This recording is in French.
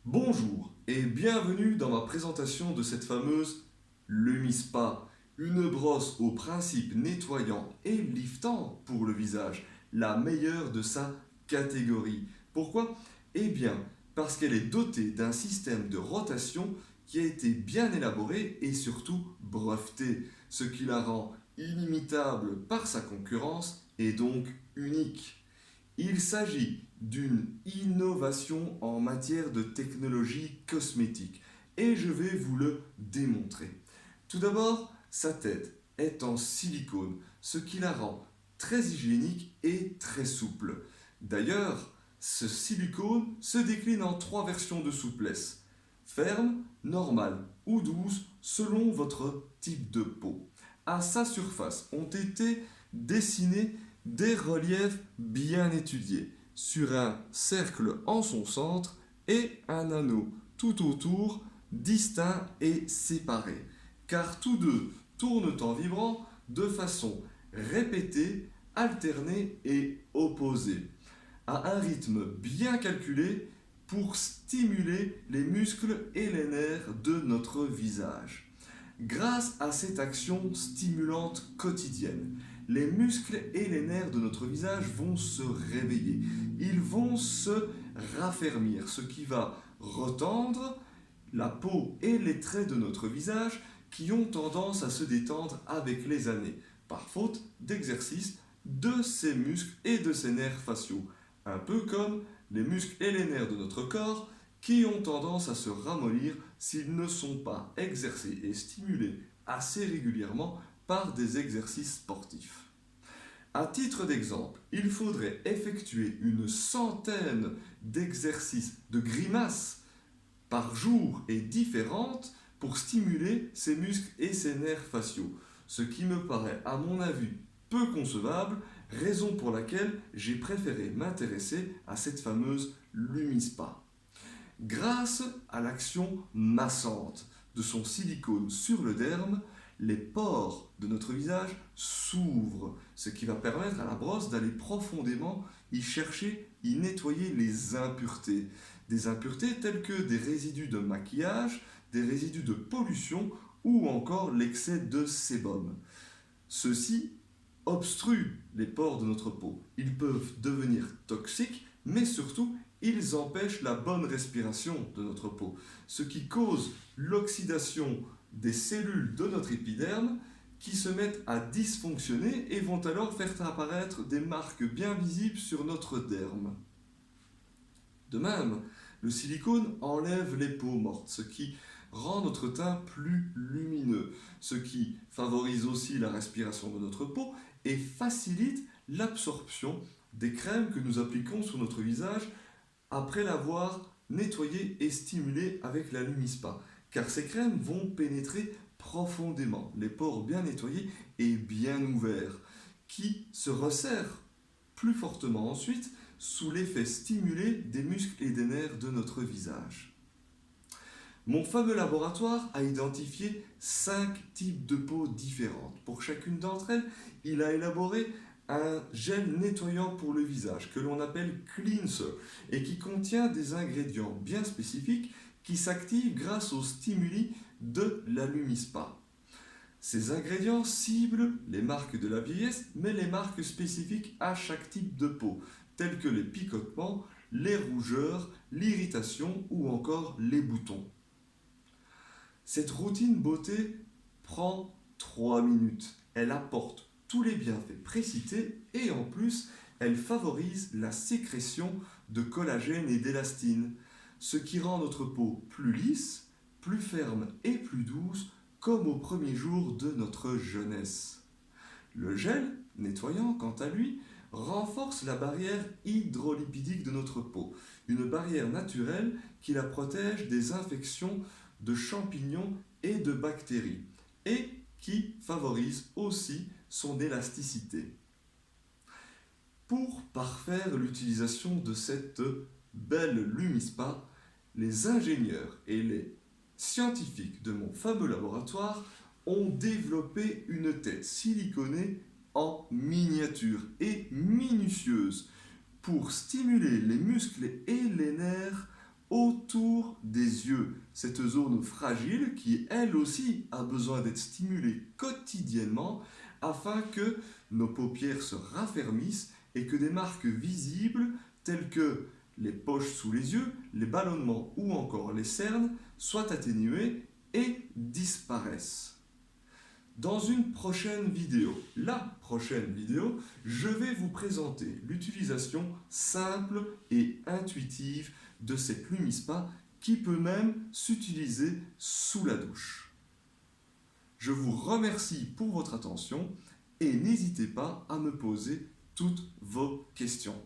Bonjour et bienvenue dans ma présentation de cette fameuse Lumispa, une brosse au principe nettoyant et liftant pour le visage, la meilleure de sa catégorie. Pourquoi? Eh bien, parce qu'elle est dotée d'un système de rotation qui a été bien élaboré et surtout breveté, ce qui la rend inimitable par sa concurrence et donc unique. Il s'agit d'une innovation en matière de technologie cosmétique et je vais vous le démontrer. Tout d'abord, sa tête est en silicone, ce qui la rend très hygiénique et très souple. D'ailleurs, ce silicone se décline en trois versions de souplesse: ferme, normale ou douce selon votre type de peau. À sa surface ont été dessinés des reliefs bien étudiés sur un cercle en son centre et un anneau tout autour, distincts et séparés, car tous deux tournent en vibrant de façon répétée, alternée et opposée, à un rythme bien calculé pour stimuler les muscles et les nerfs de notre visage. Grâce à cette action stimulante quotidienne, les muscles et les nerfs de notre visage vont se réveiller. Ils vont se raffermir, ce qui va retendre la peau et les traits de notre visage qui ont tendance à se détendre avec les années, par faute d'exercice de ces muscles et de ces nerfs faciaux. Un peu comme les muscles et les nerfs de notre corps qui ont tendance à se ramollir s'ils ne sont pas exercés et stimulés assez régulièrement par des exercices sportifs. À titre d'exemple, il faudrait effectuer une centaine d'exercices de grimaces par jour et différentes pour stimuler ces muscles et ces nerfs faciaux, ce qui me paraît à mon avis peu concevable, raison pour laquelle j'ai préféré m'intéresser à cette fameuse Lumispa. Grâce à l'action massante de son silicone sur le derme, les pores de notre visage s'ouvrent, ce qui va permettre à la brosse d'aller profondément y chercher, y nettoyer les impuretés. Des impuretés telles que des résidus de maquillage, des résidus de pollution ou encore l'excès de sébum. Ceux-ci obstruent les pores de notre peau. Ils peuvent devenir toxiques, mais surtout, ils empêchent la bonne respiration de notre peau, ce qui cause l'oxydation des cellules de notre épiderme qui se mettent à dysfonctionner et vont alors faire apparaître des marques bien visibles sur notre derme. De même, le silicone enlève les peaux mortes, ce qui rend notre teint plus lumineux, ce qui favorise aussi la respiration de notre peau et facilite l'absorption des crèmes que nous appliquons sur notre visage après l'avoir nettoyé et stimulé avec la Lumispa, car ces crèmes vont pénétrer profondément, les pores bien nettoyés et bien ouverts, qui se resserrent plus fortement ensuite sous l'effet stimulé des muscles et des nerfs de notre visage. Mon fameux laboratoire a identifié 5 types de peaux différentes. Pour chacune d'entre elles, il a élaboré un gel nettoyant pour le visage que l'on appelle cleanser et qui contient des ingrédients bien spécifiques qui s'activent grâce aux stimuli de la Lumispa. Ces ingrédients ciblent les marques de la vieillesse, mais les marques spécifiques à chaque type de peau, telles que les picotements, les rougeurs, l'irritation ou encore les boutons. Cette routine beauté prend 3 minutes. Elle apporte tous les bienfaits précités et en plus, elle favorise la sécrétion de collagène et d'élastine, ce qui rend notre peau plus lisse, plus ferme et plus douce, comme aux premiers jours de notre jeunesse. Le gel nettoyant, quant à lui, renforce la barrière hydrolipidique de notre peau, une barrière naturelle qui la protège des infections de champignons et de bactéries, et qui favorise aussi son élasticité. Pour parfaire l'utilisation de cette belle Lumispa, les ingénieurs et les scientifiques de mon fameux laboratoire ont développé une tête siliconée en miniature et minutieuse pour stimuler les muscles et les nerfs autour cette zone fragile qui, elle aussi, a besoin d'être stimulée quotidiennement afin que nos paupières se raffermissent et que des marques visibles telles que les poches sous les yeux, les ballonnements ou encore les cernes soient atténuées et disparaissent. Dans une prochaine vidéo, la prochaine vidéo, je vais vous présenter l'utilisation simple et intuitive de cette Lumispa qui peut même s'utiliser sous la douche. Je vous remercie pour votre attention et n'hésitez pas à me poser toutes vos questions.